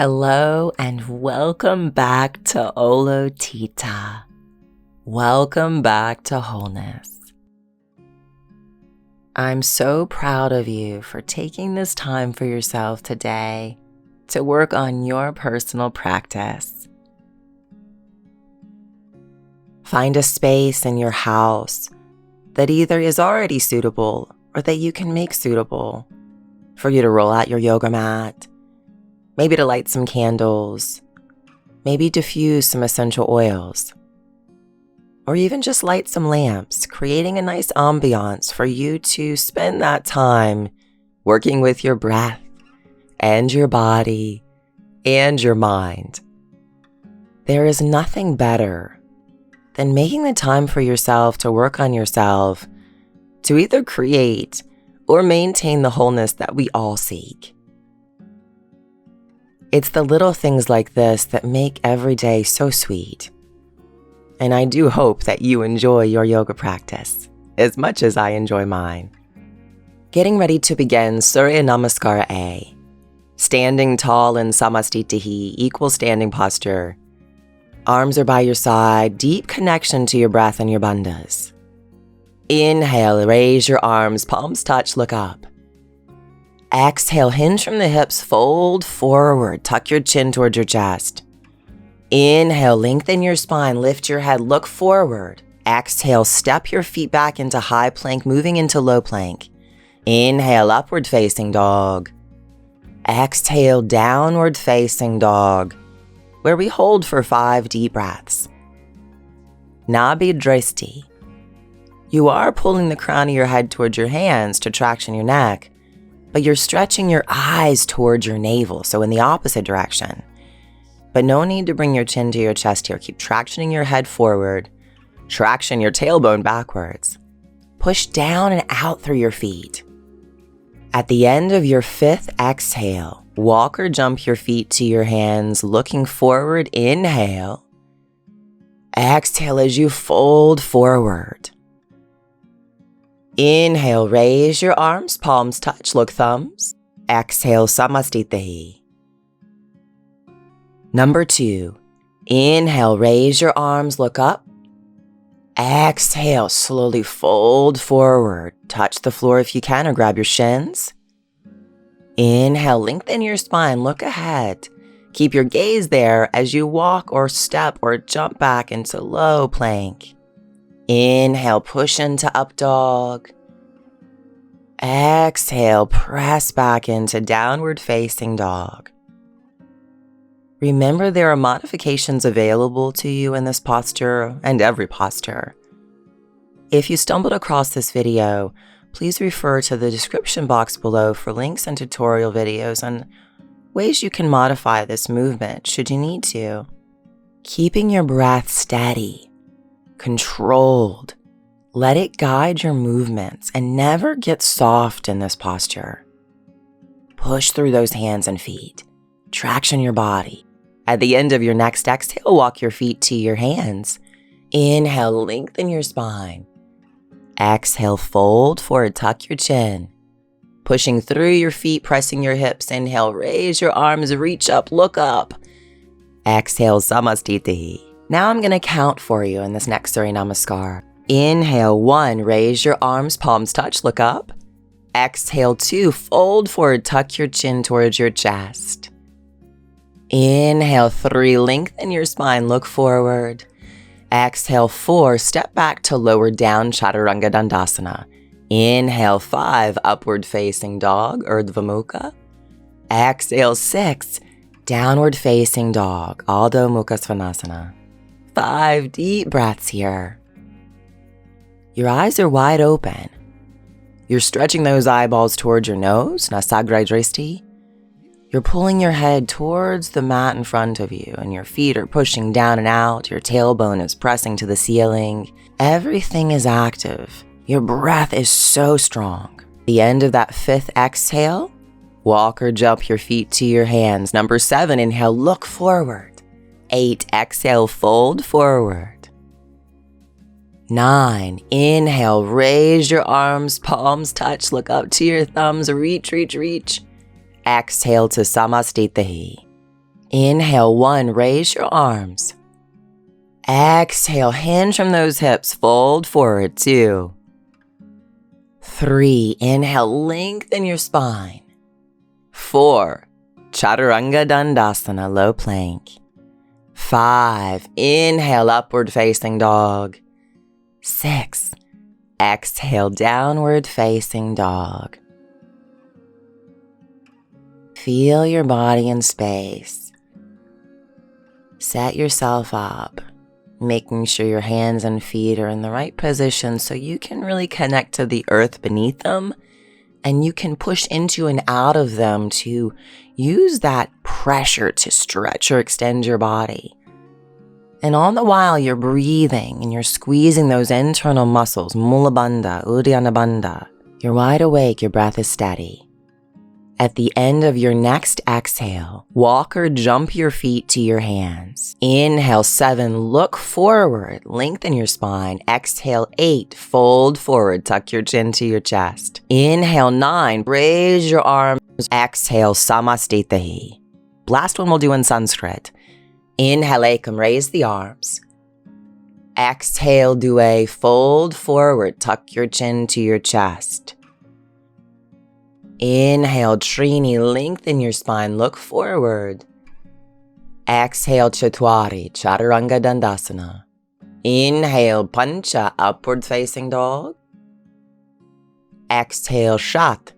Hello and welcome back to Utthita. Welcome back to wholeness. I'm so proud of you for taking this time for yourself today to work on your personal practice. Find a space in your house that either is already suitable or that you can make suitable for you to roll out your yoga mat, maybe to light some candles, maybe diffuse some essential oils, or even just light some lamps, creating a nice ambiance for you to spend that time working with your breath and your body and your mind. There is nothing better than making the time for yourself to work on yourself to either create or maintain the wholeness that we all seek. It's the little things like this that make every day so sweet. And I do hope that you enjoy your yoga practice as much as I enjoy mine. Getting ready to begin Surya Namaskara A. Standing tall in Samastitihi, equal standing posture. Arms are by your side, deep connection to your breath and your bandhas. Inhale, raise your arms, palms touch, look up. Exhale, hinge from the hips, fold forward, tuck your chin towards your chest. Inhale, lengthen your spine, lift your head, look forward. Exhale, step your feet back into high plank, moving into low plank. Inhale, upward facing dog. Exhale, downward facing dog, where we hold for 5 deep breaths. Vinyasa. You are pulling the crown of your head towards your hands to traction your neck, but you're stretching your eyes towards your navel, so in the opposite direction. But no need to bring your chin to your chest here. Keep tractioning your head forward. Traction your tailbone backwards. Push down and out through your feet. At the end of your 5th exhale, walk or jump your feet to your hands, looking forward. Inhale. Exhale as you fold forward. Inhale, raise your arms, palms touch, look thumbs. Exhale, Samastitihi. Number 2, inhale, raise your arms, look up. Exhale, slowly fold forward. Touch the floor if you can or grab your shins. Inhale, lengthen your spine, look ahead. Keep your gaze there as you walk or step or jump back into low plank. Inhale, push into up dog. Exhale, press back into downward facing dog. Remember, there are modifications available to you in this posture and every posture. If you stumbled across this video, please refer to the description box below for links and tutorial videos on ways you can modify this movement should you need to. Keeping your breath steady, controlled. Let it guide your movements and never get soft in this posture. Push through those hands and feet. Traction your body. At the end of your next exhale, walk your feet to your hands. Inhale, lengthen your spine. Exhale, fold forward, tuck your chin. Pushing through your feet, pressing your hips. Inhale, raise your arms, reach up, look up. Exhale, Samastitihi. Now I'm going to count for you in this next Surya Namaskar. Inhale, 1, raise your arms, palms touch, look up. Exhale, 2, fold forward, tuck your chin towards your chest. Inhale, 3, lengthen your spine, look forward. Exhale, 4, step back to lower down, Chaturanga Dandasana. Inhale, 5, upward facing dog, Ardha Mukha. Exhale, 6, downward facing dog, Adho Mukha Svanasana. 5 deep breaths here. Your eyes are wide open. You're stretching those eyeballs towards your nose, Nasagra Dristi. You're pulling your head towards the mat in front of you, and your feet are pushing down and out. Your tailbone is pressing to the ceiling. Everything is active. Your breath is so strong. The end of that 5th exhale, walk or jump your feet to your hands. Number 7, inhale, look forward. 8, exhale, fold forward. 9, inhale, raise your arms, palms touch, look up to your thumbs, reach, reach, reach. Exhale to Samastitihi. Inhale, 1, raise your arms. Exhale, hinge from those hips, fold forward, 2. 3, inhale, lengthen your spine. 4, Chaturanga Dandasana, low plank. 5, inhale, upward facing dog. 6, exhale, downward facing dog. Feel your body in space. Set yourself up, making sure your hands and feet are in the right position so you can really connect to the earth beneath them, and you can push into and out of them to use that pressure to stretch or extend your body. And all the while you're breathing and you're squeezing those internal muscles, Mula Bandha, Uddiyana Bandha. You're wide awake, your breath is steady. At the end of your next exhale, walk or jump your feet to your hands. Inhale, 7, look forward, lengthen your spine. Exhale, 8, fold forward, tuck your chin to your chest. Inhale, 9, raise your arms. Exhale, Samastitahi. Last one we'll do in Sanskrit. Inhale, Ekam, raise the arms. Exhale, Due, fold forward, tuck your chin to your chest. Inhale, Trini, lengthen your spine, look forward. Exhale, Chatwari, Chaturanga Dandasana. Inhale, Pancha, upward facing dog. Exhale, Shat,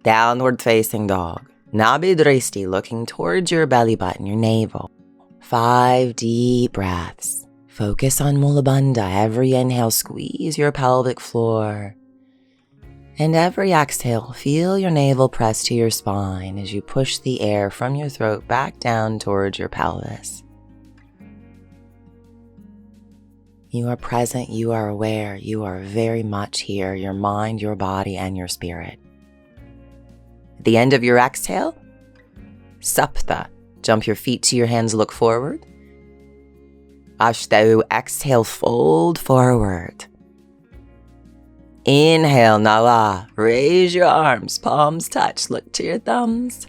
downward facing dog. Nabidristi, looking towards your belly button, your navel. 5 deep breaths. Focus on Mula Bandha. Every inhale, squeeze your pelvic floor. And every exhale, feel your navel press to your spine as you push the air from your throat back down towards your pelvis. You are present, you are aware, you are very much here, your mind, your body, and your spirit. At the end of your exhale, Sapta, jump your feet to your hands, look forward. Ashtanga, exhale, fold forward. Inhale, Nava, raise your arms, palms touch, look to your thumbs.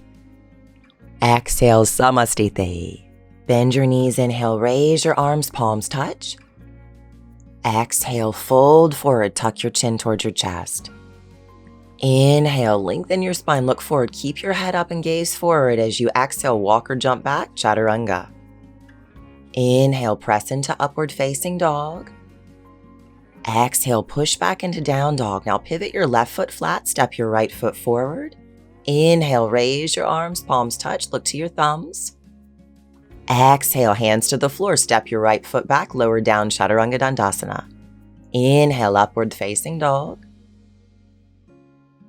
Exhale, Samastite. Bend your knees, inhale, raise your arms, palms touch. Exhale, fold forward, tuck your chin towards your chest. Inhale, lengthen your spine, look forward, keep your head up and gaze forward. As you exhale, walk or jump back, Chaturanga. Inhale, press into upward facing dog. Exhale, push back into down dog. Now pivot your left foot flat, step your right foot forward. Inhale, raise your arms, palms touch, look to your thumbs. Exhale, hands to the floor, step your right foot back, lower down, Chaturanga Dandasana. Inhale, upward facing dog.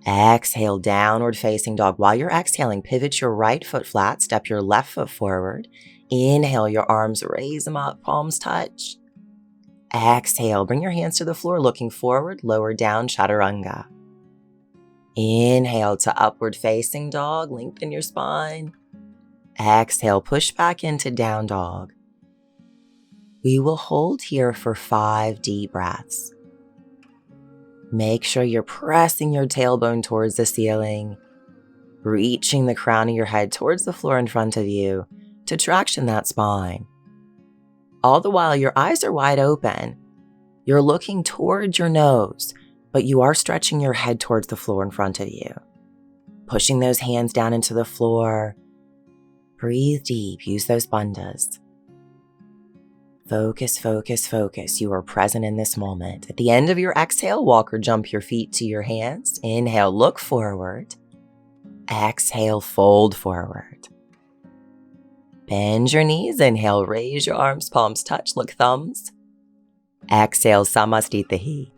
Exhale, downward facing dog. While you're exhaling, pivot your right foot flat, step your left foot forward. Inhale, your arms, raise them up, palms touch. Exhale, bring your hands to the floor, looking forward, lower down, Chaturanga. Inhale to upward facing dog, lengthen your spine. Exhale, push back into down dog. We will hold here for 5 deep breaths. Make sure you're pressing your tailbone towards the ceiling, reaching the crown of your head towards the floor in front of you to traction that spine. All the while, your eyes are wide open. You're looking towards your nose, but you are stretching your head towards the floor in front of you. Pushing those hands down into the floor. Breathe deep. Use those bandhas. Focus, focus, focus. You are present in this moment. At the end of your exhale, walk or jump your feet to your hands. Inhale, look forward. Exhale, fold forward. Bend your knees, inhale, raise your arms, palms touch, look thumbs. Exhale, Samastitahi.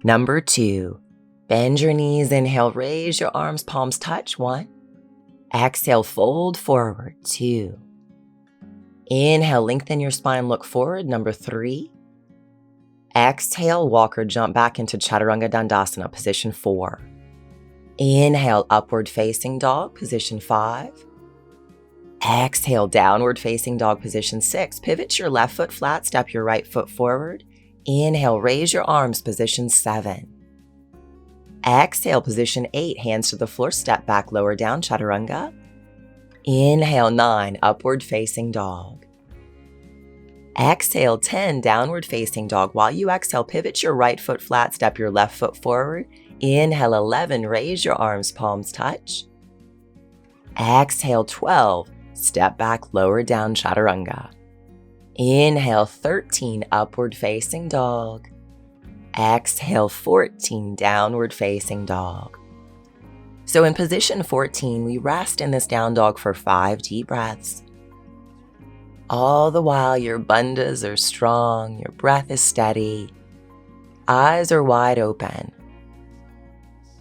Number 2, bend your knees, inhale, raise your arms, palms touch, 1. Exhale, fold forward, 2. Inhale, lengthen your spine, look forward, number 3. Exhale, walk or jump back into Chaturanga Dandasana, position 4. Inhale, upward facing dog, position 5. Exhale, downward facing dog, position 6. Pivot your left foot flat, step your right foot forward. Inhale, raise your arms, position 7. Exhale, position 8, hands to the floor, step back, lower down, Chaturanga. Inhale 9, upward facing dog. Exhale 10, downward facing dog. While you exhale, pivot your right foot flat, step your left foot forward. Inhale 11, raise your arms, palms touch. Exhale 12, step back, lower down, chaturanga. Inhale 13, upward facing dog. Exhale 14, downward facing dog. So in position 14, we rest in this down dog for 5 deep breaths. All the while your bandhas are strong, your breath is steady, eyes are wide open.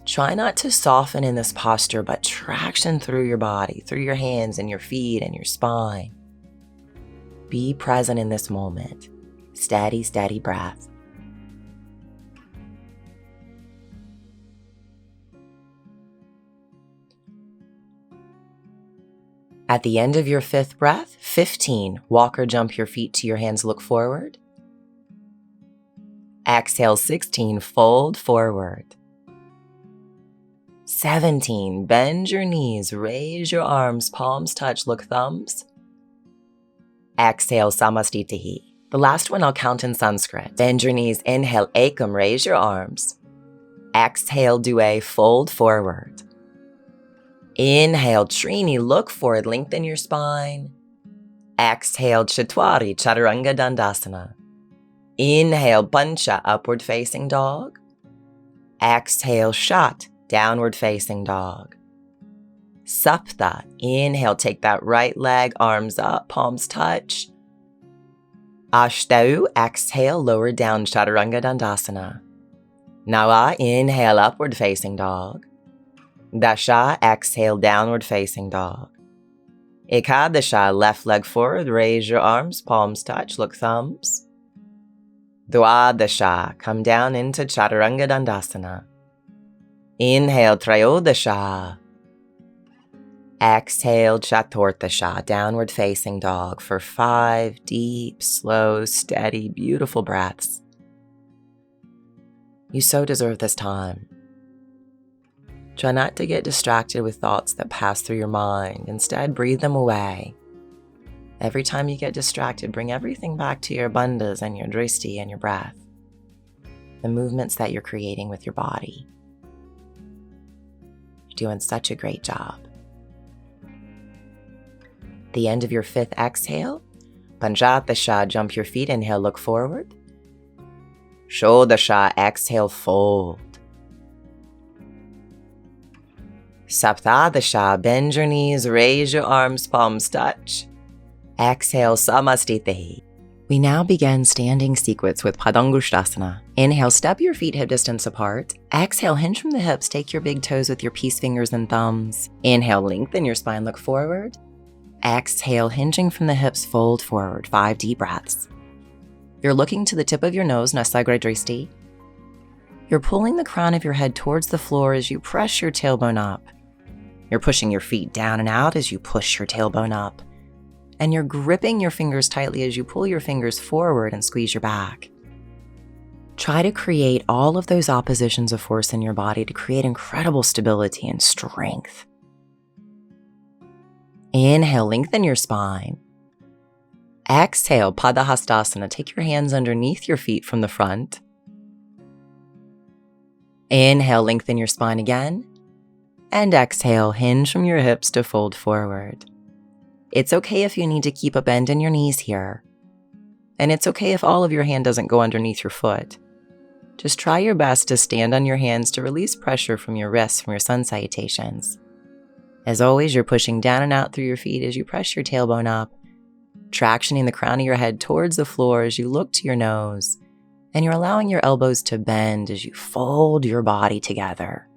Try not to soften in this posture, but traction through your body, through your hands and your feet and your spine. Be present in this moment. Steady, steady breath. At the end of your 5th breath, 15, walk or jump your feet to your hands, look forward. Exhale 16, fold forward. 17, bend your knees, raise your arms, palms touch, look thumbs. Exhale, samastitihi. The last one I'll count in Sanskrit. Bend your knees, inhale, ekam, raise your arms. Exhale, due, fold forward. Inhale, trini, look forward, lengthen your spine. Exhale, chatwari, chaturanga dandasana. Inhale, pancha, upward facing dog. Exhale, shat, downward facing dog. Sapta, inhale, take that right leg, arms up, palms touch. Ashtau, exhale, lower down, chaturanga dandasana. Nawa, inhale, upward facing dog. Dasha, exhale, downward facing dog. Ekadasha, left leg forward, raise your arms, palms touch, look thumbs. Dwadasha, come down into chaturanga dandasana. Inhale, trayodasha. Exhale, chaturthasha, downward facing dog for 5 deep, slow, steady, beautiful breaths. You so deserve this time. Try not to get distracted with thoughts that pass through your mind. Instead, breathe them away. Every time you get distracted, bring everything back to your bandhas and your dristi and your breath. The movements that you're creating with your body. You're doing such a great job. The end of your 5th exhale, Panchatasana, jump your feet, inhale, look forward. Shodasana, exhale, fold. Saptadasana, bend your knees, raise your arms, palms touch. Exhale, samastitihi. We now begin standing sequence with Padangusthasana. Inhale, step your feet hip distance apart. Exhale, hinge from the hips, take your big toes with your peace fingers and thumbs. Inhale, lengthen your spine, look forward. Exhale, hinging from the hips, fold forward, 5 deep breaths. You're looking to the tip of your nose, Nasagre Dristi. You're pulling the crown of your head towards the floor as you press your tailbone up. You're pushing your feet down and out as you push your tailbone up. And you're gripping your fingers tightly as you pull your fingers forward and squeeze your back. Try to create all of those oppositions of force in your body to create incredible stability and strength. Inhale, lengthen your spine. Exhale, Padahastasana. Take your hands underneath your feet from the front. Inhale, lengthen your spine again. And exhale, hinge from your hips to fold forward. It's okay if you need to keep a bend in your knees here. And it's okay if all of your hand doesn't go underneath your foot. Just try your best to stand on your hands to release pressure from your wrists from your sun salutations. As always, you're pushing down and out through your feet as you press your tailbone up, tractioning the crown of your head towards the floor as you look to your nose, and you're allowing your elbows to bend as you fold your body together.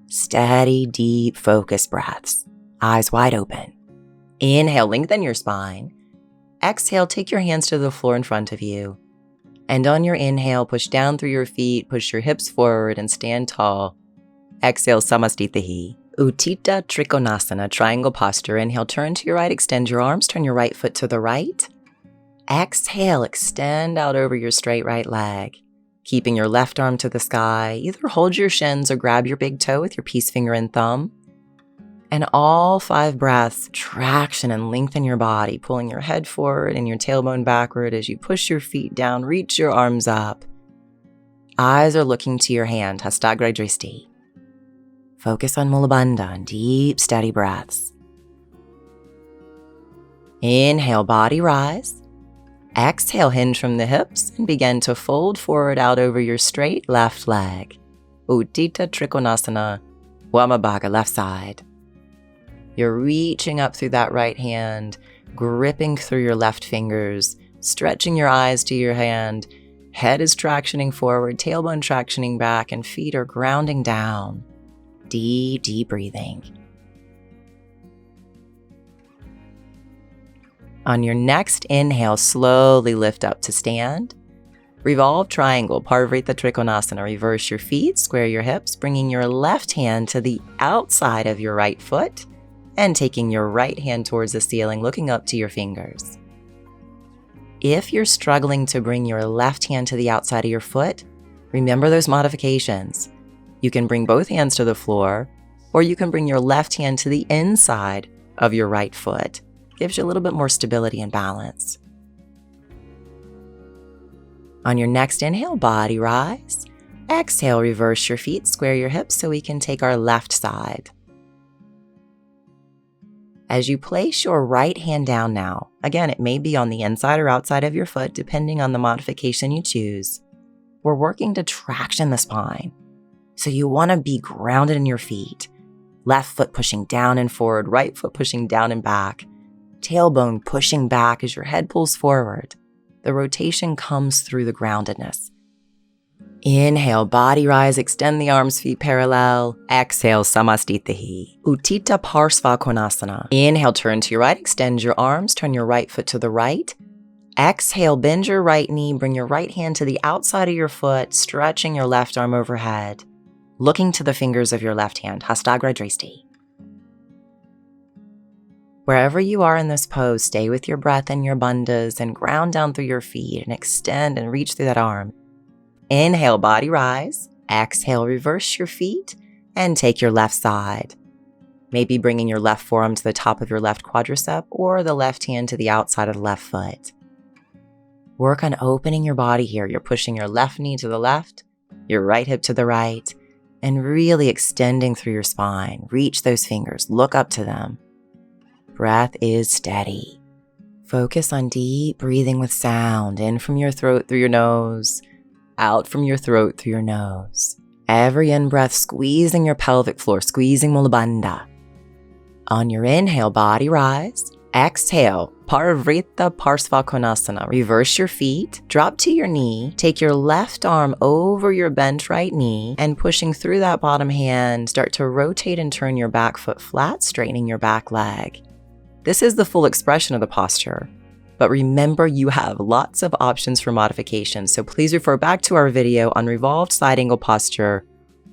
Steady, deep, focused breaths, eyes wide open. Inhale, lengthen your spine. Exhale, take your hands to the floor in front of you. And on your inhale, push down through your feet, push your hips forward and stand tall. Exhale, samastitihi. Utthita, trikonasana, triangle posture. Inhale, turn to your right, extend your arms, turn your right foot to the right. Exhale, extend out over your straight right leg. Keeping your left arm to the sky, either hold your shins or grab your big toe with your peace finger and thumb. And all 5 breaths, traction and lengthen your body, pulling your head forward and your tailbone backward as you push your feet down, reach your arms up. Eyes are looking to your hand, hasta. Focus on Mula Bandha and deep, steady breaths. Inhale, body rise. Exhale, hinge from the hips and begin to fold forward out over your straight left leg. Utthita trikonasana, Wamabhaga, left side. You're reaching up through that right hand, gripping through your left fingers, stretching your eyes to your hand. Head is tractioning forward, tailbone tractioning back, and feet are grounding down. Deep, deep breathing. On your next inhale, slowly lift up to stand. Revolve triangle, Parivrtta trikonasana. Reverse your feet, square your hips, bringing your left hand to the outside of your right foot and taking your right hand towards the ceiling, looking up to your fingers. If you're struggling to bring your left hand to the outside of your foot, remember those modifications. You can bring both hands to the floor, or you can bring your left hand to the inside of your right foot. Gives you a little bit more stability and balance. On your next inhale, body rise. Exhale, reverse your feet, square your hips so we can take our left side. As you place your right hand down now, again, it may be on the inside or outside of your foot, depending on the modification you choose. We're working to traction the spine. So you want to be grounded in your feet. Left foot pushing down and forward, right foot pushing down and back. Tailbone pushing back as your head pulls forward. The rotation comes through the groundedness. Inhale, body rise, extend the arms, feet parallel. Exhale, Samastitihi. Utthita parsvakonasana. Inhale, turn to your right, extend your arms, turn your right foot to the right. Exhale, bend your right knee, bring your right hand to the outside of your foot, stretching your left arm overhead. Looking to the fingers of your left hand, hasta. Wherever you are in this pose, stay with your breath and your bandhas and ground down through your feet and extend and reach through that arm. Inhale, body rise. Exhale, reverse your feet and take your left side. Maybe bringing your left forearm to the top of your left quadricep or the left hand to the outside of the left foot. Work on opening your body here. You're pushing your left knee to the left, your right hip to the right, and really extending through your spine. Reach those fingers, look up to them. Breath is steady. Focus on deep breathing with sound, in from your throat through your nose, out from your throat through your nose. Every in-breath squeezing your pelvic floor, squeezing Mula Bandha. On your inhale, body rise. Exhale, Parivrtta parsvakonasana. Reverse your feet, drop to your knee, take your left arm over your bent right knee, and pushing through that bottom hand, start to rotate and turn your back foot flat, straightening your back leg. This is the full expression of the posture. But remember, you have lots of options for modification, so please refer back to our video on revolved side angle posture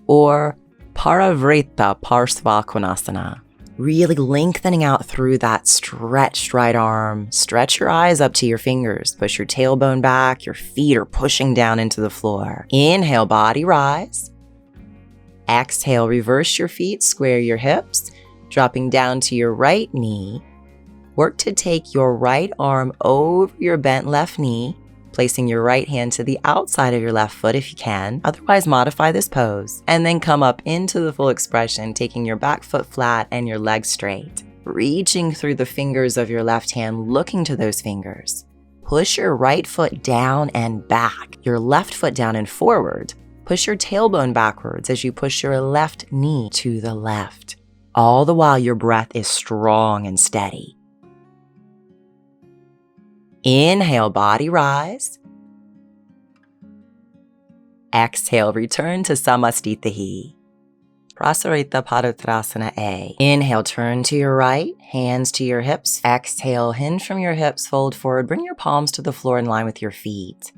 or Parivrtta parsvakonasana. Really lengthening out through that stretched right arm. Stretch your eyes up to your fingers. Push your tailbone back. Your feet are pushing down into the floor. Inhale, body rise. Exhale, reverse your feet, square your hips, dropping down to your right knee. Work to take your right arm over your bent left knee, placing your right hand to the outside of your left foot if you can. Otherwise, modify this pose. And then come up into the full expression, taking your back foot flat and your legs straight. Reaching through the fingers of your left hand, looking to those fingers. Push your right foot down and back, your left foot down and forward. Push your tailbone backwards as you push your left knee to the left. All the while, your breath is strong and steady. Inhale, body rise. Exhale, return to Samastitihi. Prasarita Padottanasana A. Inhale, turn to your right, hands to your hips. Exhale, hinge from your hips, fold forward. Bring your palms to the floor in line with your feet.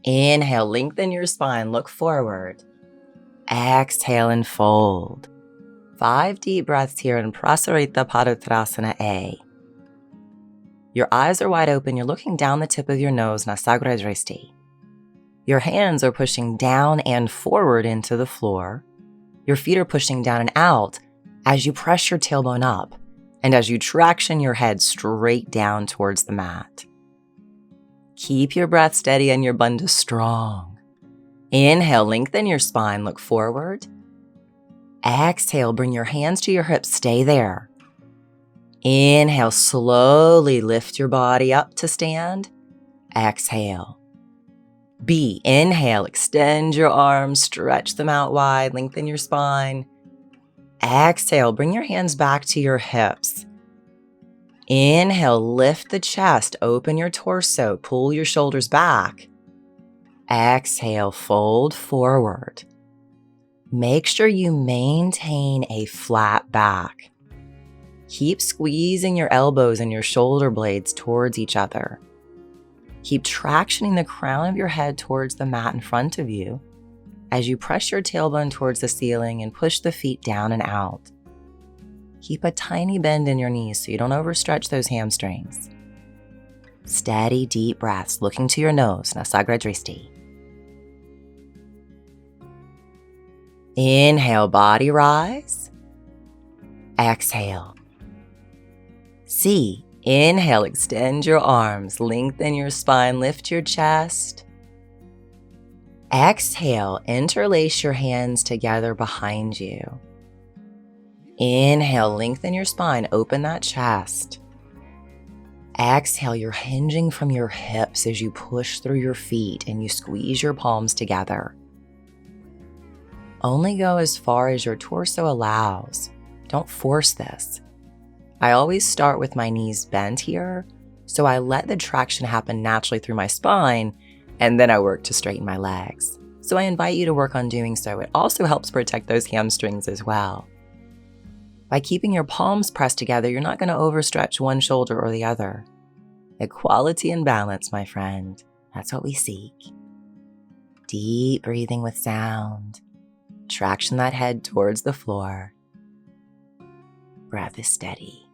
Inhale, lengthen your spine, look forward. Exhale and fold. 5 deep breaths here in Prasarita Padottanasana A. Your eyes are wide open, you're looking down the tip of your nose, Nasagrajresti. Your hands are pushing down and forward into the floor. Your feet are pushing down and out as you press your tailbone up and as you traction your head straight down towards the mat. Keep your breath steady and your bandha strong. Inhale, lengthen your spine, look forward. Exhale, bring your hands to your hips, stay there. Inhale, slowly lift your body up to stand. Exhale. B, inhale, extend your arms, stretch them out wide, lengthen your spine. Exhale, bring your hands back to your hips. Inhale, lift the chest, open your torso, pull your shoulders back. Exhale, fold forward. Make sure you maintain a flat back. Keep squeezing your elbows and your shoulder blades towards each other. Keep tractioning the crown of your head towards the mat in front of you as you press your tailbone towards the ceiling and push the feet down and out. Keep a tiny bend in your knees so you don't overstretch those hamstrings. Steady, deep breaths, looking to your nose, Nasagra. Inhale, body rise. Exhale. C, inhale, extend your arms, lengthen your spine, lift your chest. Exhale, interlace your hands together behind you. Inhale, lengthen your spine, open that chest. Exhale, you're hinging from your hips as you push through your feet and you squeeze your palms together. Only go as far as your torso allows. Don't force this. I always start with my knees bent here, so I let the traction happen naturally through my spine, and then I work to straighten my legs. So I invite you to work on doing so. It also helps protect those hamstrings as well. By keeping your palms pressed together, you're not going to overstretch one shoulder or the other. Equality and balance, my friend. That's what we seek. Deep breathing with sound. Traction that head towards the floor. Breath is steady.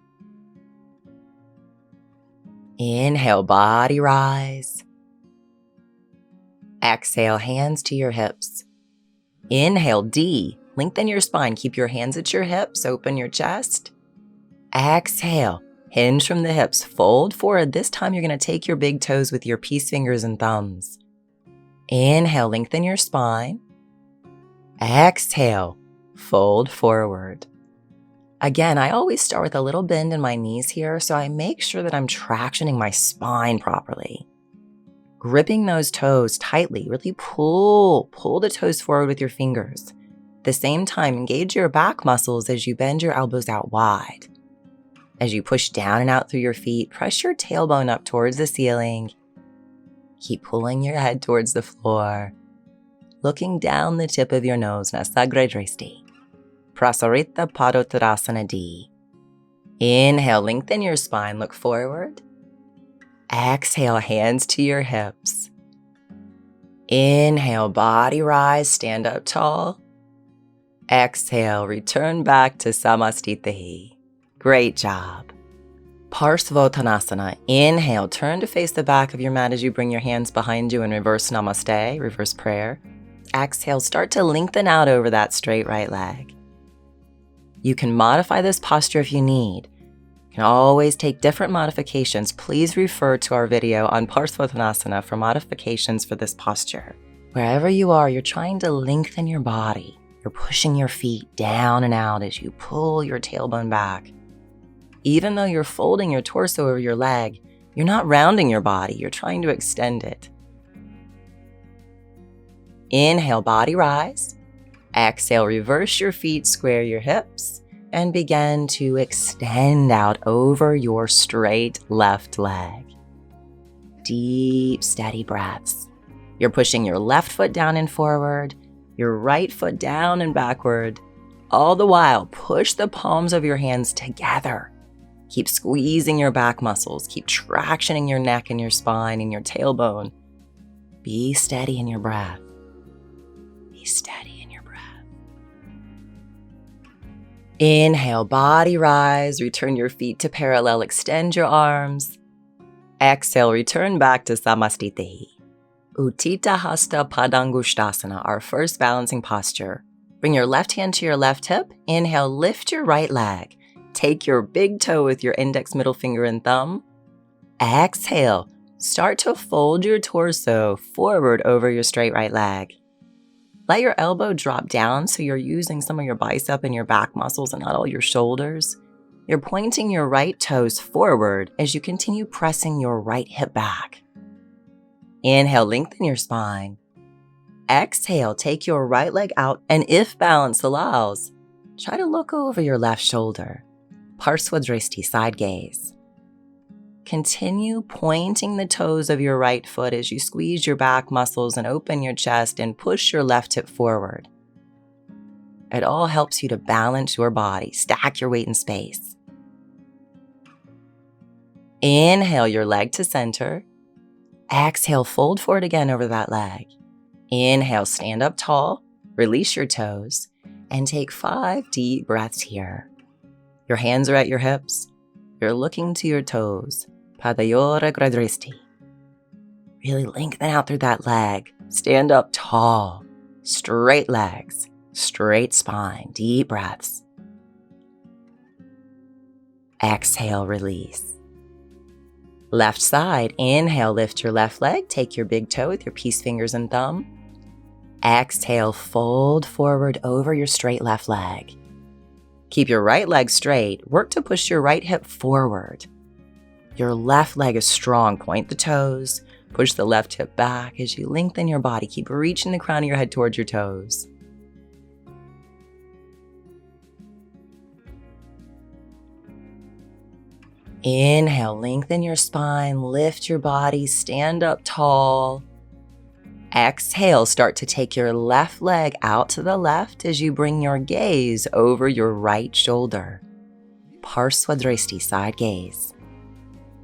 Inhale, body rise. Exhale, hands to your hips. Inhale, D. Lengthen your spine. Keep your hands at your hips. Open your chest. Exhale, hinge from the hips. Fold forward. This time you're going to take your big toes with your peace fingers and thumbs. Inhale, lengthen your spine. Exhale, fold forward. Again, I always start with a little bend in my knees here, so I make sure that I'm tractioning my spine properly. Gripping those toes tightly, really pull the toes forward with your fingers. At the same time, engage your back muscles as you bend your elbows out wide. As you push down and out through your feet, press your tailbone up towards the ceiling. Keep pulling your head towards the floor. Looking down the tip of your nose, Nasagra. Prasarita padottanasana D. Inhale, lengthen your spine, look forward. Exhale, hands to your hips. Inhale, body rise, stand up tall. Exhale, return back to Samastitihi. Great job. Parsvottanasana. Inhale, turn to face the back of your mat as you bring your hands behind you in reverse Namaste, reverse prayer. Exhale, start to lengthen out over that straight right leg. You can modify this posture if you need. You can always take different modifications. Please refer to our video on Parsvottanasana for modifications for this posture. Wherever you are, you're trying to lengthen your body. You're pushing your feet down and out as you pull your tailbone back. Even though you're folding your torso over your leg, you're not rounding your body. You're trying to extend it. Inhale, body rise. Exhale, reverse your feet, square your hips, and begin to extend out over your straight left leg. Deep, steady breaths. You're pushing your left foot down and forward, your right foot down and backward. All the while, push the palms of your hands together. Keep squeezing your back muscles. Keep tractioning your neck and your spine and your tailbone. Be steady in your breath. Be steady in your breath. Inhale, body rise. Return your feet to parallel. Extend your arms. Exhale, return back to Samastitihi. Utthita, hasta, Padangusthasana, our first balancing posture. Bring your left hand to your left hip. Inhale, lift your right leg. Take your big toe with your index, middle finger, and thumb. Exhale, start to fold your torso forward over your straight right leg. Let your elbow drop down so you're using some of your bicep and your back muscles and not all your shoulders. You're pointing your right toes forward as you continue pressing your right hip back. Inhale, lengthen your spine. Exhale, take your right leg out, and if balance allows, try to look over your left shoulder. Parsvottanasana, side gaze. Continue pointing the toes of your right foot as you squeeze your back muscles and open your chest and push your left hip forward. It all helps you to balance your body, stack your weight in space. Inhale your leg to center. Exhale, fold forward again over that leg. Inhale, stand up tall, release your toes, and take 5 deep breaths here. Your hands are at your hips. You're looking to your toes. Padayora. Really lengthen out through that leg. Stand up tall. Straight legs. Straight spine. Deep breaths. Exhale, release. Left side. Inhale, lift your left leg. Take your big toe with your peace fingers and thumb. Exhale, fold forward over your straight left leg. Keep your right leg straight. Work to push your right hip forward. Your left leg is strong. Point the toes. Push the left hip back as you lengthen your body. Keep reaching the crown of your head towards your toes. Inhale, lengthen your spine. Lift your body. Stand up tall. Exhale, start to take your left leg out to the left as you bring your gaze over your right shoulder. Parsvottanasana, side gaze.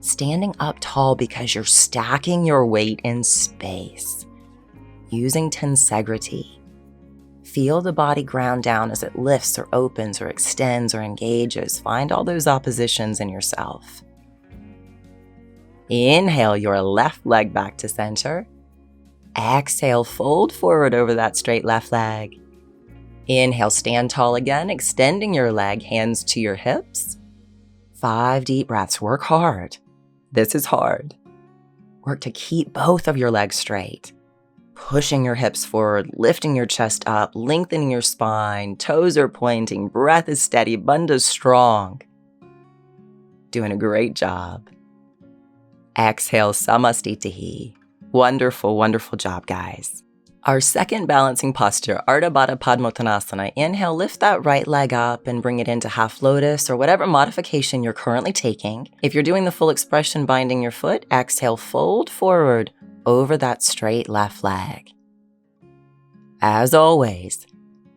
Standing up tall because you're stacking your weight in space. Using tensegrity. Feel the body ground down as it lifts or opens or extends or engages. Find all those oppositions in yourself. Inhale your left leg back to center. Exhale, fold forward over that straight left leg. Inhale, stand tall again, extending your leg, hands to your hips. 5 deep breaths. Work hard. This is hard. Work to keep both of your legs straight. Pushing your hips forward, lifting your chest up, lengthening your spine. Toes are pointing. Breath is steady. Bandha's strong. Doing a great job. Exhale, Namaste. Wonderful, wonderful job, guys. Our second balancing posture, Ardha Baddha Padmottanasana. Inhale, lift that right leg up and bring it into half lotus or whatever modification you're currently taking. If you're doing the full expression binding your foot, exhale, fold forward over that straight left leg. As always,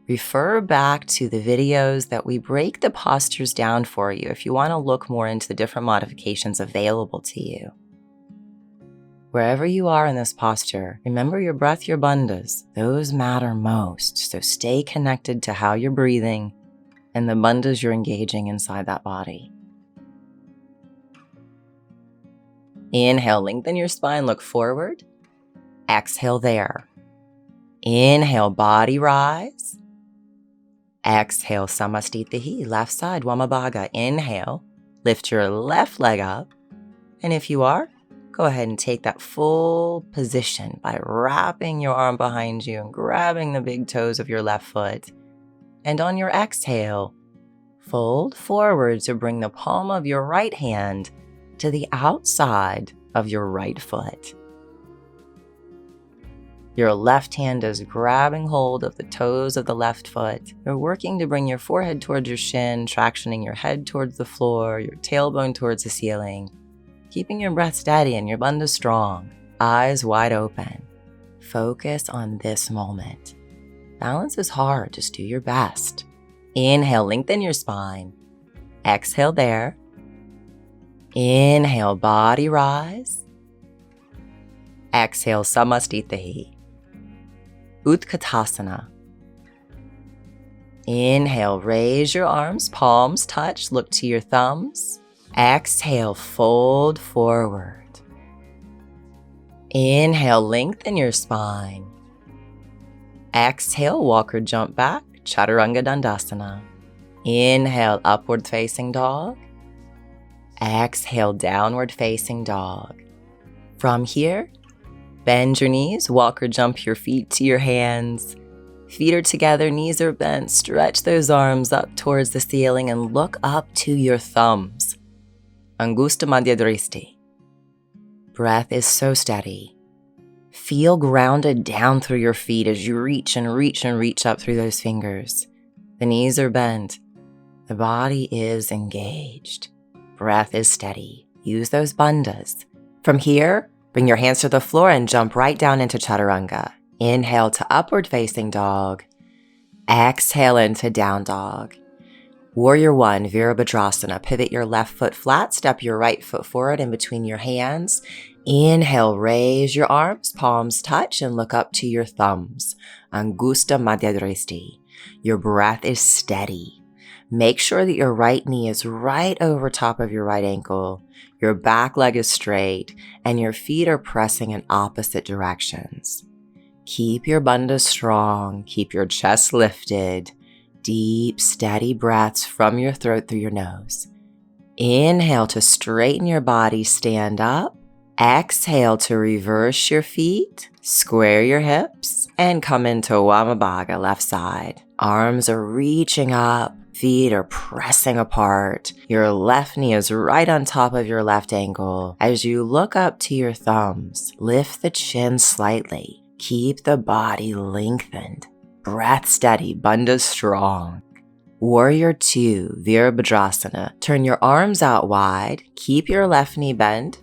refer back to the videos that we break the postures down for you if you want to look more into the different modifications available to you. Wherever you are in this posture, remember your breath, your bandhas. Those matter most, so stay connected to how you're breathing and the bandhas you're engaging inside that body. Inhale, lengthen your spine, look forward. Exhale there. Inhale, body rise. Exhale, Samastitihi, left side, Wamabhaga. Inhale, lift your left leg up. And if you are, go ahead and take that full position by wrapping your arm behind you and grabbing the big toes of your left foot. And on your exhale, fold forward to bring the palm of your right hand to the outside of your right foot. Your left hand is grabbing hold of the toes of the left foot. You're working to bring your forehead towards your shin, tractioning your head towards the floor, your tailbone towards the ceiling. Keeping your breath steady and your bandha strong, eyes wide open. Focus on this moment. Balance is hard, just do your best. Inhale, lengthen your spine. Exhale there. Inhale, body rise. Exhale, Samastitihi. Utkatasana. Inhale, raise your arms, palms touch, look to your thumbs. Exhale, fold forward. Inhale, lengthen your spine. Exhale, walk or jump back, Chaturanga Dandasana. Inhale, upward facing dog. Exhale, downward facing dog. From here, bend your knees, walk or jump your feet to your hands. Feet are together, knees are bent. Stretch those arms up towards the ceiling and look up to your thumbs. Angusta Madhya Dristi. Breath is so steady. Feel grounded down through your feet as you reach and reach and reach up through those fingers. The knees are bent. The body is engaged. Breath is steady. Use those bandhas. From here, bring your hands to the floor and jump right down into Chaturanga. Inhale to upward facing dog. Exhale into down dog. Warrior 1, Virabhadrasana. Pivot your left foot flat, step your right foot forward in between your hands. Inhale, raise your arms, palms touch, and look up to your thumbs. Angusta Madhya Dristi. Your breath is steady. Make sure that your right knee is right over top of your right ankle. Your back leg is straight, and your feet are pressing in opposite directions. Keep your bandhas strong. Keep your chest lifted. Deep, steady breaths from your throat through your nose. Inhale to straighten your body, stand up. Exhale to reverse your feet, square your hips, and come into Wamabhaga, left side. Arms are reaching up, feet are pressing apart. Your left knee is right on top of your left ankle. As you look up to your thumbs, lift the chin slightly. Keep the body lengthened. Breath steady, bandhas strong. Warrior 2, Virabhadrasana. Turn your arms out wide. Keep your left knee bent.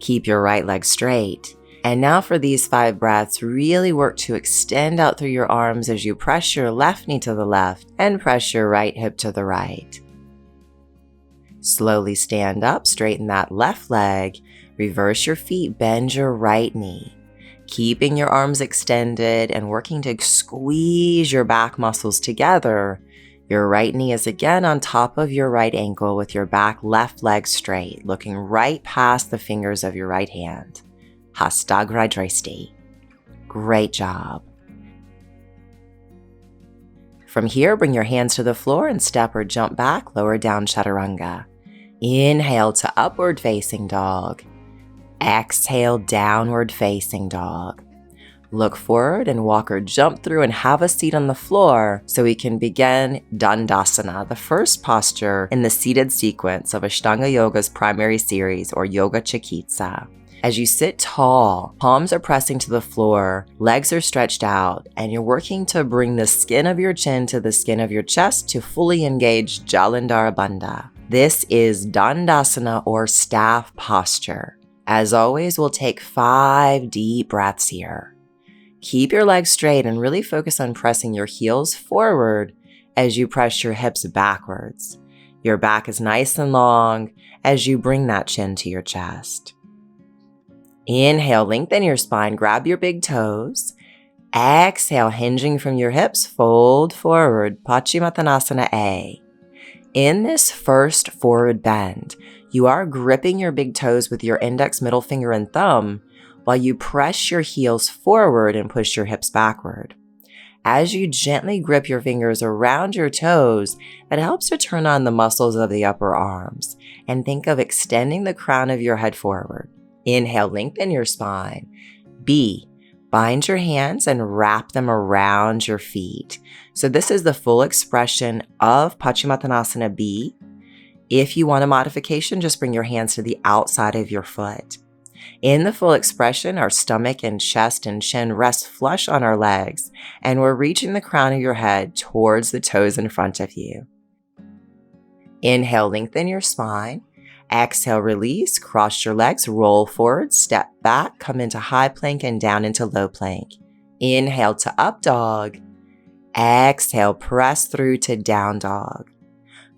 Keep your right leg straight. And now for these 5 breaths, really work to extend out through your arms as you press your left knee to the left and press your right hip to the right. Slowly stand up, straighten that left leg. Reverse your feet, bend your right knee. Keeping your arms extended and working to squeeze your back muscles together. Your right knee is again on top of your right ankle with your back left leg straight, looking right past the fingers of your right hand. Hasta Dristi. Great job. From here, bring your hands to the floor and step or jump back, lower down Chaturanga. Inhale to upward facing dog. Exhale, downward facing dog. Look forward and walk or jump through and have a seat on the floor so we can begin Dandasana, the first posture in the seated sequence of Ashtanga Yoga's primary series, or Yoga Chikitsa. As you sit tall, palms are pressing to the floor, legs are stretched out, and you're working to bring the skin of your chin to the skin of your chest to fully engage Jalandhara Bandha. This is Dandasana, or staff posture. As always, we'll take 5 deep breaths here. Keep your legs straight and really focus on pressing your heels forward as you press your hips backwards. Your back is nice and long as you bring that chin to your chest. Inhale, lengthen your spine, grab your big toes. Exhale, hinging from your hips, fold forward, Paschimottanasana A. In this first forward bend, you are gripping your big toes with your index, middle finger, and thumb while you press your heels forward and push your hips backward. As you gently grip your fingers around your toes, that helps to turn on the muscles of the upper arms. And think of extending the crown of your head forward. Inhale, lengthen your spine. B, bind your hands and wrap them around your feet. So this is the full expression of Paschimottanasana B. If you want a modification, just bring your hands to the outside of your foot. In the full expression, our stomach and chest and chin rest flush on our legs, and we're reaching the crown of your head towards the toes in front of you. Inhale, lengthen your spine. Exhale, release, cross your legs, roll forward, step back, come into high plank and down into low plank. Inhale to up dog. Exhale, press through to down dog.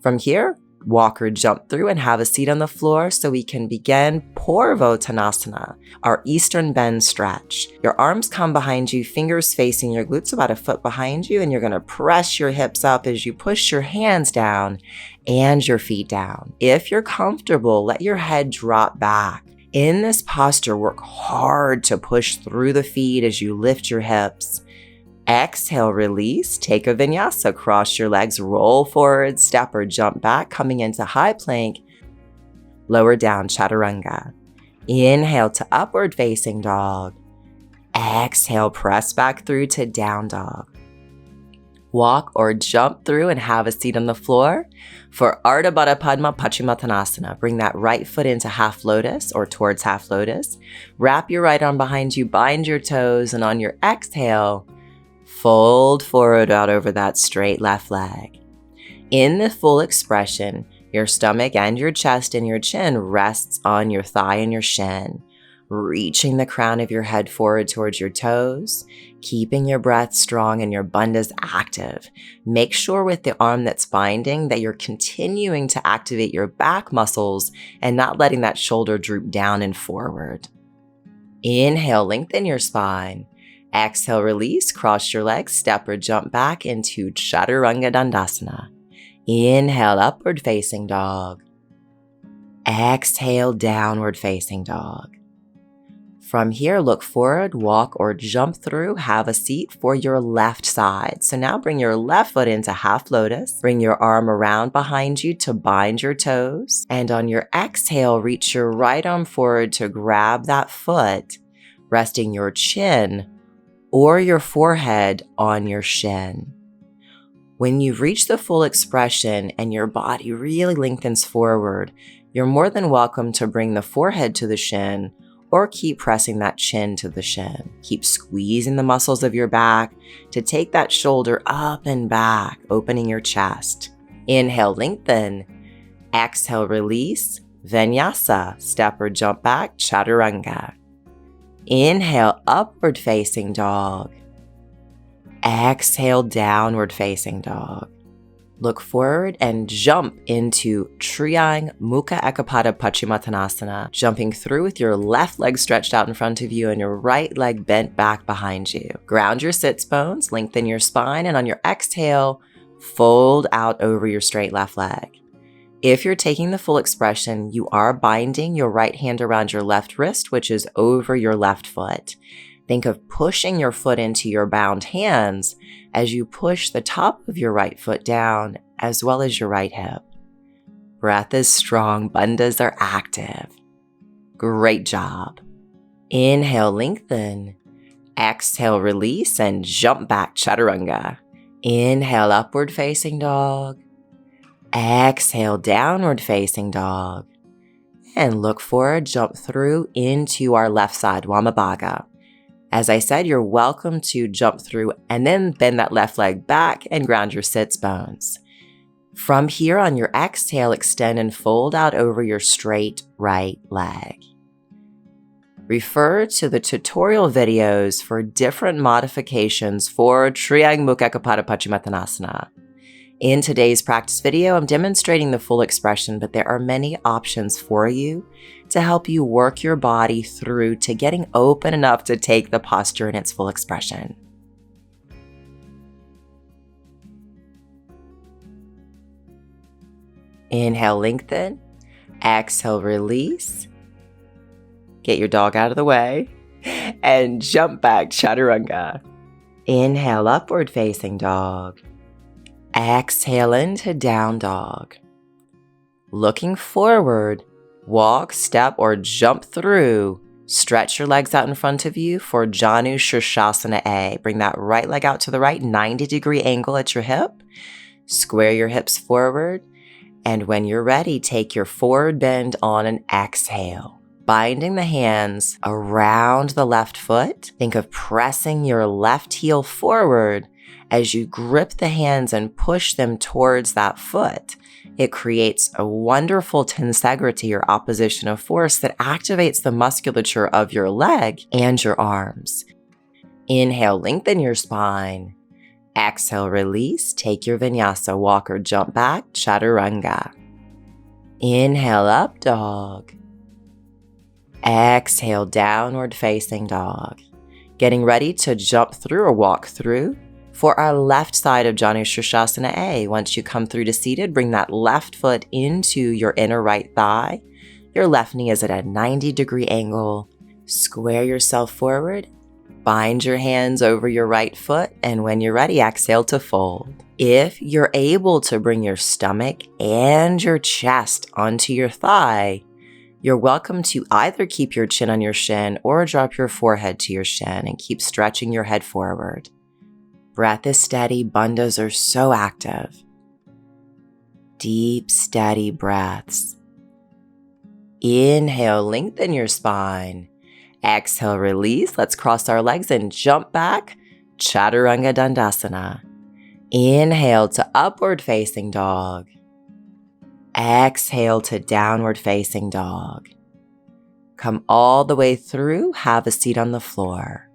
From here, walk or jump through and have a seat on the floor so we can begin Purvottanasana, our eastern bend stretch. Your arms come behind you, fingers facing your glutes about a foot behind you, and you're going to press your hips up as you push your hands down and your feet down. If you're comfortable, let your head drop back. In this posture, work hard to push through the feet as you lift your hips. Exhale, release. Take a vinyasa. Cross your legs, roll forward, step or jump back, coming into high plank. Lower down, chaturanga. Inhale to upward facing dog. Exhale, press back through to down dog. Walk or jump through and have a seat on the floor. For Ardha Baddha Padma Paschimottanasana, bring that right foot into half lotus or towards half lotus. Wrap your right arm behind you, bind your toes, and on your exhale, fold forward out over that straight left leg. In the full expression, your stomach and your chest and your chin rests on your thigh and your shin, reaching the crown of your head forward towards your toes, keeping your breath strong and your bandhas active. Make sure with the arm that's binding that you're continuing to activate your back muscles and not letting that shoulder droop down and forward. Inhale, lengthen your spine. Exhale, release, cross your legs, step or jump back into Chaturanga Dandasana. Inhale, upward facing dog. Exhale, downward facing dog. From here, look forward, walk or jump through, have a seat for your left side. So now bring your left foot into half lotus. Bring your arm around behind you to bind your toes. And on your exhale, reach your right arm forward to grab that foot, resting your chin or your forehead on your shin. When you've reached the full expression and your body really lengthens forward, you're more than welcome to bring the forehead to the shin or keep pressing that chin to the shin. Keep squeezing the muscles of your back to take that shoulder up and back, opening your chest. Inhale, lengthen. Exhale, release. Vinyasa, step or jump back, chaturanga. Inhale, upward facing dog. Exhale, downward facing dog. Look forward and jump into Trianga mukhaikapada Paschimottanasana, jumping through with your left leg stretched out in front of you and your right leg bent back behind you. Ground your sits bones, lengthen your spine, and on your exhale, fold out over your straight left leg. If you're taking the full expression, you are binding your right hand around your left wrist, which is over your left foot. Think of pushing your foot into your bound hands as you push the top of your right foot down, as well as your right hip. Breath is strong, bandhas are active. Great job. Inhale, lengthen. Exhale, release, and jump back, chaturanga. Inhale, upward facing dog. Exhale, downward facing dog. And look forward, jump through into our left side, Wamabhaga. As I said, you're welcome to jump through and then bend that left leg back and ground your sits bones. From here, on your exhale, extend and fold out over your straight right leg. Refer to the tutorial videos for different modifications for Trianga mukhaikapada Paschimottanasana. In today's practice video, I'm demonstrating the full expression, but there are many options for you to help you work your body through to getting open enough to take the posture in its full expression. Inhale, lengthen. Exhale, release. Get your dog out of the way and jump back, chaturanga. Inhale, upward facing dog. Exhale into down dog. Looking forward, walk, step, or jump through. Stretch your legs out in front of you for Janu Sirsasana A. Bring that right leg out to the right, 90-degree angle at your hip. Square your hips forward. And when you're ready, take your forward bend on an exhale. Binding the hands around the left foot. Think of pressing your left heel forward as you grip the hands and push them towards that foot. It creates a wonderful tensegrity or opposition of force that activates the musculature of your leg and your arms. Inhale, lengthen your spine. Exhale, release. Take your vinyasa, walk or jump back, chaturanga. Inhale, up dog. Exhale, downward facing dog. Getting ready to jump through or walk through. For our left side of Janu Sirsasana A, once you come through to seated, bring that left foot into your inner right thigh. Your left knee is at a 90-degree angle. Square yourself forward. Bind your hands over your right foot, and when you're ready, exhale to fold. If you're able to bring your stomach and your chest onto your thigh, you're welcome to either keep your chin on your shin or drop your forehead to your shin and keep stretching your head forward. Breath is steady, bandhas are so active. Deep, steady breaths. Inhale, lengthen your spine. Exhale, release. Let's cross our legs and jump back. Chaturanga Dandasana. Inhale to upward facing dog. Exhale to downward facing dog. Come all the way through, have a seat on the floor.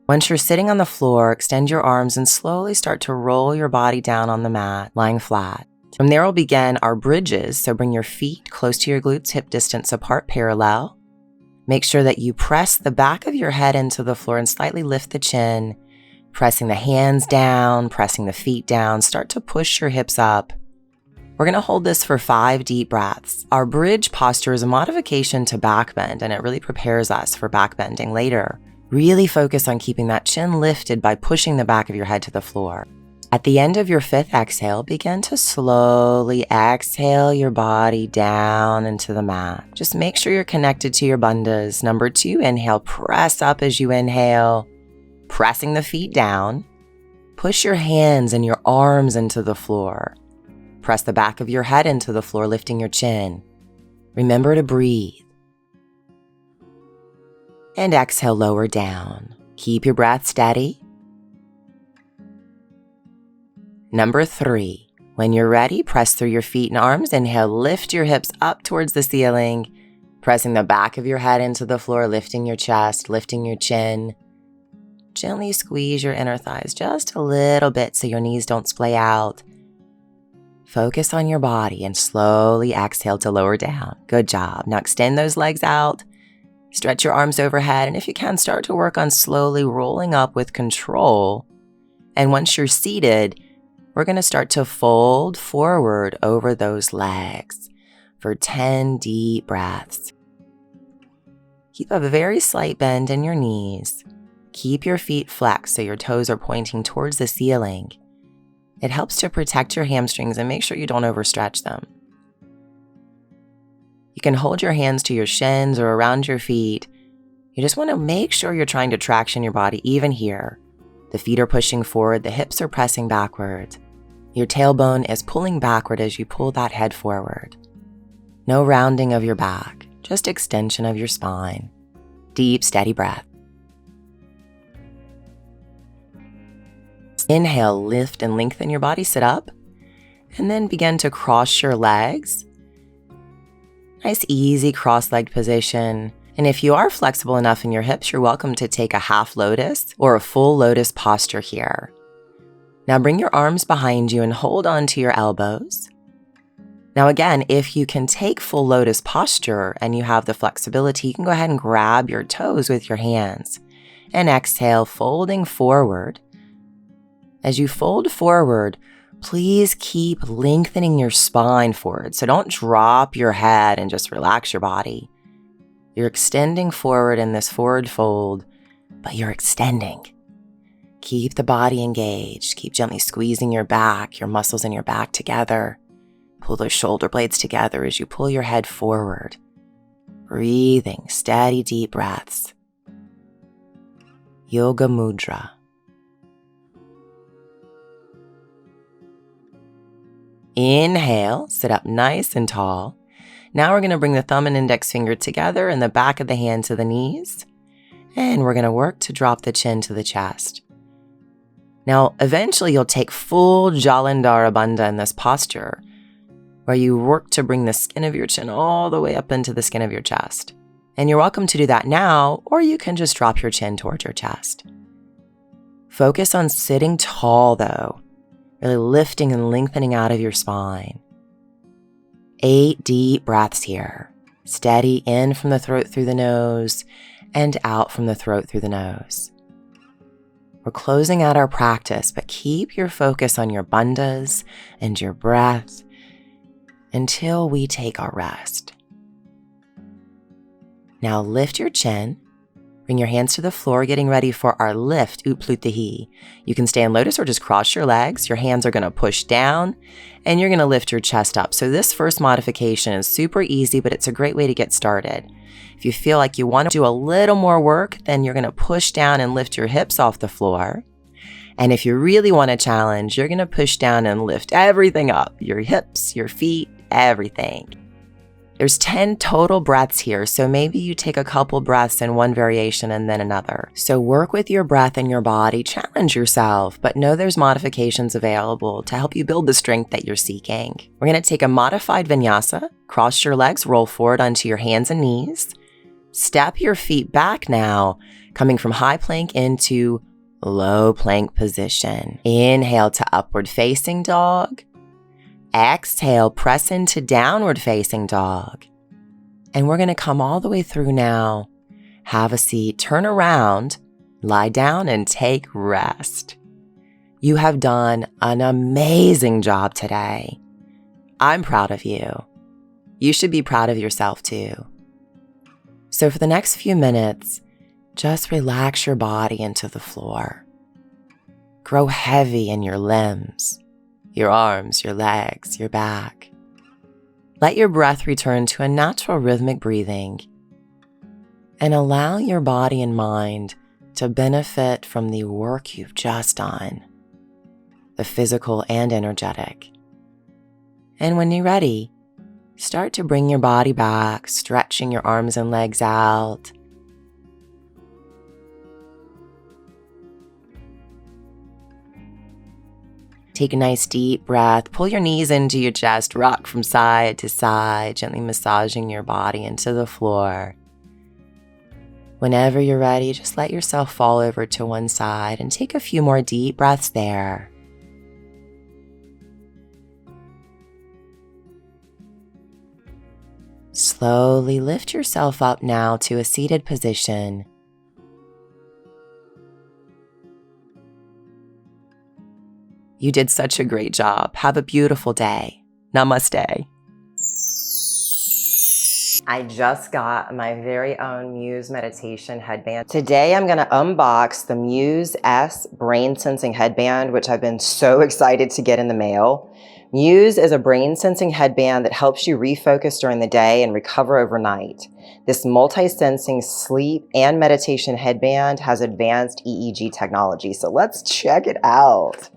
Once you're sitting on the floor, extend your arms and slowly start to roll your body down on the mat, lying flat. From there, we'll begin our bridges, so bring your feet close to your glutes, hip distance apart, parallel. Make sure that you press the back of your head into the floor and slightly lift the chin, pressing the hands down, pressing the feet down. Start to push your hips up. We're going to hold this for 5 deep breaths. Our bridge posture is a modification to back bend, and it really prepares us for back bending later. Really focus on keeping that chin lifted by pushing the back of your head to the floor. At the end of your 5th exhale, begin to slowly exhale your body down into the mat. Just make sure you're connected to your bandhas. Number 2, inhale, press up as you inhale, pressing the feet down. Push your hands and your arms into the floor. Press the back of your head into the floor, lifting your chin. Remember to breathe. And exhale, lower down. Keep your breath steady. Number 3, when you're ready, press through your feet and arms. Inhale, lift your hips up towards the ceiling, pressing the back of your head into the floor, lifting your chest, lifting your chin. Gently squeeze your inner thighs just a little bit so your knees don't splay out. Focus on your body and slowly exhale to lower down. Good job. Now extend those legs out. Stretch your arms overhead, and if you can, start to work on slowly rolling up with control. And once you're seated, we're going to start to fold forward over those legs for 10 deep breaths. Keep a very slight bend in your knees. Keep your feet flexed so your toes are pointing towards the ceiling. It helps to protect your hamstrings and make sure you don't overstretch them. You can hold your hands to your shins or around your feet. You just want to make sure you're trying to traction your body even here. The feet are pushing forward, the hips are pressing backward. Your tailbone is pulling backward as you pull that head forward. No rounding of your back, just extension of your spine. Deep, steady breath. Inhale, lift and lengthen your body, sit up, and then begin to cross your legs. Nice, easy cross-legged position. And if you are flexible enough in your hips, you're welcome to take a half lotus or a full lotus posture here. Now bring your arms behind you and hold on to your elbows. Now again, if you can take full lotus posture and you have the flexibility, you can go ahead and grab your toes with your hands. And exhale, folding forward. As you fold forward, please keep lengthening your spine forward. So don't drop your head and just relax your body. You're extending forward in this forward fold, but you're extending. Keep the body engaged. Keep gently squeezing your back, your muscles in your back together. Pull those shoulder blades together as you pull your head forward. Breathing, steady, deep breaths. Yoga Mudra. Inhale, sit up nice and tall. Now we're going to bring the thumb and index finger together and the back of the hand to the knees. And we're going to work to drop the chin to the chest. Now, eventually you'll take full Jalandhara Bandha in this posture, where you work to bring the skin of your chin all the way up into the skin of your chest. And you're welcome to do that now, or you can just drop your chin towards your chest. Focus on sitting tall though, really lifting and lengthening out of your spine. 8 deep breaths here. Steady in from the throat through the nose and out from the throat through the nose. We're closing out our practice, but keep your focus on your bandhas and your breath until we take our rest. Now lift your chin, Bring your hands to the floor, getting ready for our lift, Utthita. You can stay in lotus or just cross your legs. Your hands are going to push down and you're going to lift your chest up. So this first modification is super easy, but it's a great way to get started. If you feel like you want to do a little more work, then you're going to push down and lift your hips off the floor. And if you really want a challenge, you're going to push down and lift everything up, your hips, your feet, everything. There's 10 total breaths here, so maybe you take a couple breaths in one variation and then another. So work with your breath and your body, challenge yourself, but know there's modifications available to help you build the strength that you're seeking. We're going to take a modified Vinyasa, cross your legs, roll forward onto your hands and knees. Step your feet back now, coming from high plank into low plank position. Inhale to upward facing dog. Exhale, press into downward facing dog. And we're going to come all the way through now. Have a seat, turn around, lie down, and take rest. You have done an amazing job today. I'm proud of you. You should be proud of yourself too. So for the next few minutes, just relax your body into the floor. Grow heavy in your limbs. Your arms, your legs, your back. Let your breath return to a natural rhythmic breathing and allow your body and mind to benefit from the work you've just done, the physical and energetic. And when you're ready, start to bring your body back, stretching your arms and legs out. Take a nice deep breath, pull your knees into your chest, rock from side to side, gently massaging your body into the floor. Whenever you're ready, just let yourself fall over to one side and take a few more deep breaths there. Slowly lift yourself up now to a seated position. You did such a great job. Have a beautiful day. Namaste. I just got my very own Muse meditation headband. Today I'm going to unbox the Muse S brain sensing headband, which I've been so excited to get in the mail. Muse is a brain sensing headband that helps you refocus during the day and recover overnight. This multi-sensing sleep and meditation headband has advanced EEG technology. So let's check it out.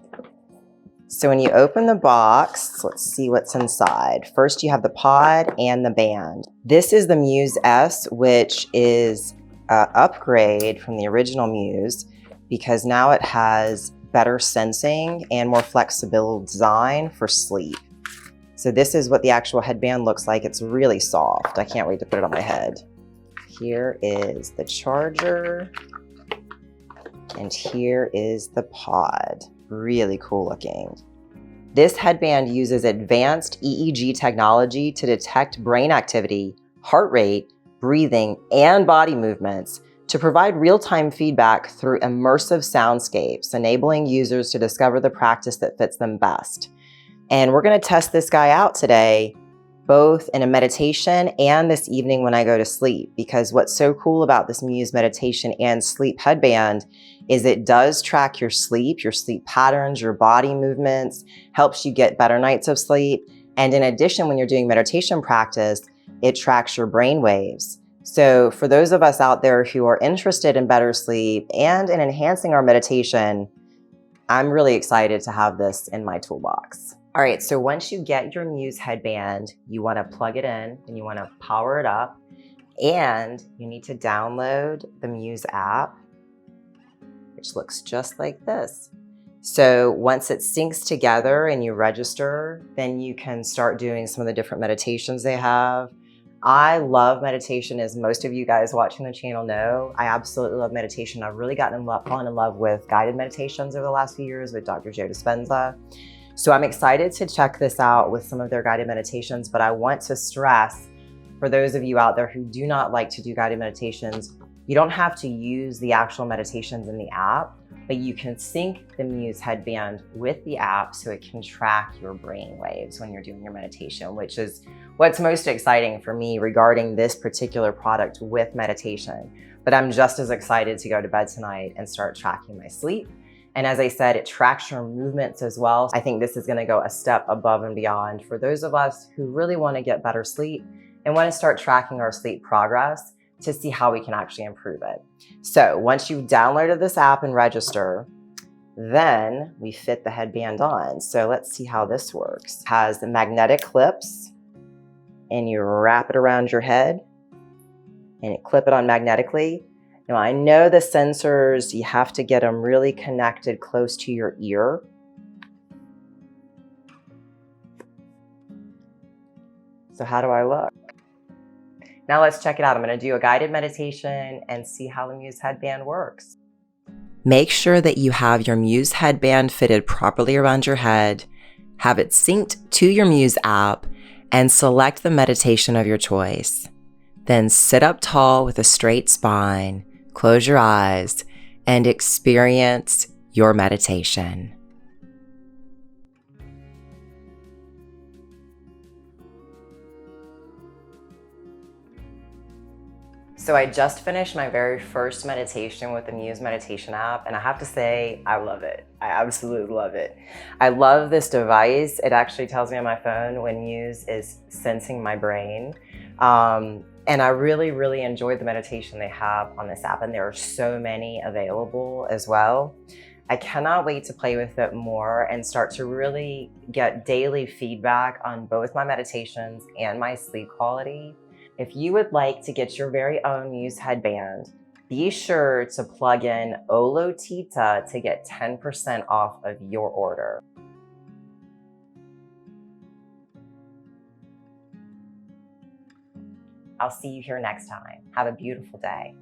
So when you open the box, let's see what's inside. First, you have the pod and the band. This is the Muse S, which is an upgrade from the original Muse because now it has better sensing and more flexible design for sleep. So this is what the actual headband looks like. It's really soft. I can't wait to put it on my head. Here is the charger, and here is the pod. Really cool looking. This headband uses advanced EEG technology to detect brain activity, heart rate, breathing, and body movements to provide real-time feedback through immersive soundscapes, enabling users to discover the practice that fits them best. And we're going to test this guy out today, both in a meditation and this evening when I go to sleep, because what's so cool about this Muse meditation and sleep headband is it does track your sleep patterns, your body movements, helps you get better nights of sleep. And in addition, when you're doing meditation practice, it tracks your brain waves. So for those of us out there who are interested in better sleep and in enhancing our meditation, I'm really excited to have this in my toolbox. All right, so once you get your Muse headband, you want to plug it in and you want to power it up, and you need to download the Muse app, which looks just like this. So once it syncs together and you register, then you can start doing some of the different meditations they have. I love meditation, as most of you guys watching the channel know. I absolutely love meditation. I've really fallen in love with guided meditations over the last few years with Dr. Joe Dispenza. So I'm excited to check this out with some of their guided meditations, but I want to stress for those of you out there who do not like to do guided meditations, you don't have to use the actual meditations in the app, but you can sync the Muse headband with the app so it can track your brain waves when you're doing your meditation, which is what's most exciting for me regarding this particular product with meditation. but I'm just as excited to go to bed tonight and start tracking my sleep. And as I said, it tracks your movements as well. I think this is going to go a step above and beyond for those of us who really want to get better sleep and want to start tracking our sleep progress to see how we can actually improve it. So once you've downloaded this app and register, then we fit the headband on. So let's see how this works. It has the magnetic clips, and you wrap it around your head and you clip it on magnetically. Now I know the sensors, you have to get them really connected close to your ear. So how do I look? Now let's check it out. I'm going to do a guided meditation and see how the Muse headband works. Make sure that you have your Muse headband fitted properly around your head, have it synced to your Muse app, and select the meditation of your choice. Then sit up tall with a straight spine, close your eyes, and experience your meditation. So I just finished my very first meditation with the Muse meditation app, and I have to say, I love it. I absolutely love it. I love this device. It actually tells me on my phone when Muse is sensing my brain. And I really, really enjoyed the meditation they have on this app, and there are so many available as well. I cannot wait to play with it more and start to really get daily feedback on both my meditations and my sleep quality. If you would like to get your very own Muse headband, be sure to plug in Utthita to get 10% off of your order. I'll see you here next time. Have a beautiful day.